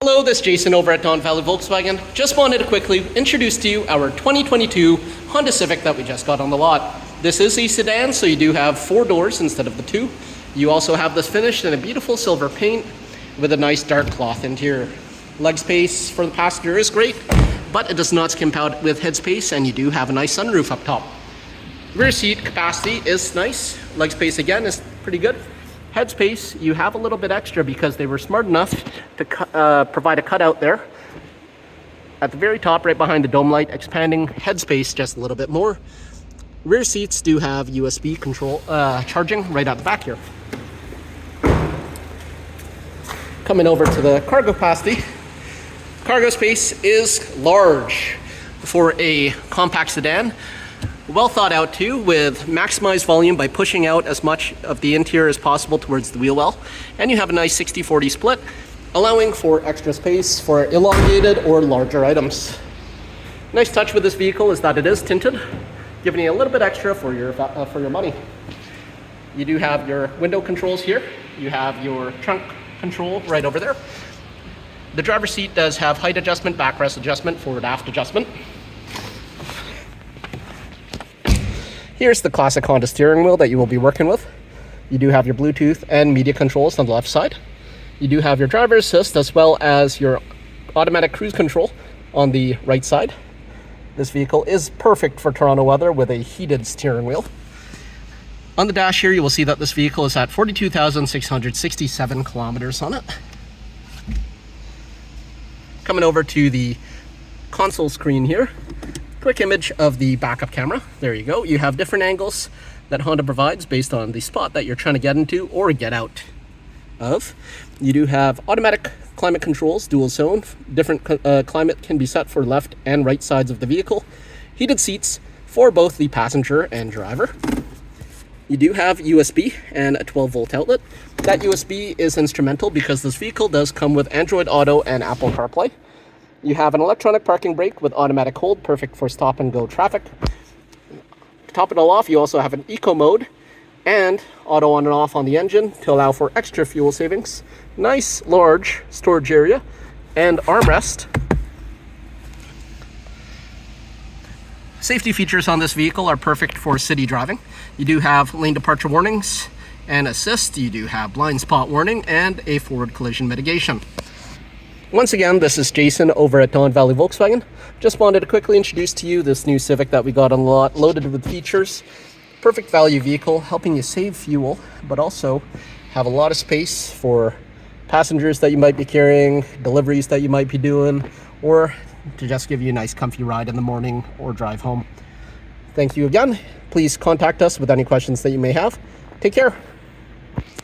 Hello, this is Jason over at Valley Volkswagen. Just wanted to quickly introduce to you our 2022 Honda Civic that we just got on the lot. This is a sedan, so you do have 4 doors instead of the 2. You also have this finished in a beautiful silver paint with a nice dark cloth interior. Leg space for the passenger is great, but it does not skimp out with headspace, and you do have a nice sunroof up top. Rear seat capacity is nice. Leg space again is pretty good. Headspace, you have a little bit extra because they were smart enough to provide a cutout there at the very top right behind the dome light, expanding headspace just a little bit more. Rear seats do have USB control charging right out the back here. Coming over to the cargo capacity, cargo space is large for a compact sedan. Well thought out too, with maximized volume by pushing out as much of the interior as possible towards the wheel well. And you have a nice 60-40 split, allowing for extra space for elongated or larger items. Nice touch with this vehicle is that it is tinted, giving you a little bit extra for your money. You do have your window controls here. You have your trunk control right over there. The driver's seat does have height adjustment, backrest adjustment, forward aft adjustment. Here's the classic Honda steering wheel that you will be working with. You do have your Bluetooth and media controls on the left side. You do have your driver assist as well as your automatic cruise control on the right side. This vehicle is perfect for Toronto weather with a heated steering wheel. On the dash here, you will see that this vehicle is at 42,667 kilometers on it. Coming over to the console screen here. Quick image of the backup camera. There you go. You have different angles that Honda provides based on the spot that you're trying to get into or get out of. You do have automatic climate controls, dual zone. Different climate can be set for left and right sides of the vehicle. Heated seats for both the passenger and driver. You do have USB and a 12-volt outlet. That USB is instrumental because this vehicle does come with Android Auto and Apple CarPlay. You have an electronic parking brake with automatic hold, perfect for stop and go traffic. To top it all off, you also have an eco mode and auto on and off on the engine to allow for extra fuel savings. Nice large storage area and armrest. Safety features on this vehicle are perfect for city driving. You do have lane departure warnings and assist. You do have blind spot warning and a forward collision mitigation. Once again, this is Jason over at Valley Volkswagen. Just wanted to quickly introduce to you this new Civic that we got on the lot, loaded with features. Perfect value vehicle, helping you save fuel, but also have a lot of space for passengers that you might be carrying, deliveries that you might be doing, or to just give you a nice comfy ride in the morning or drive home. Thank you again. Please contact us with any questions that you may have. Take care.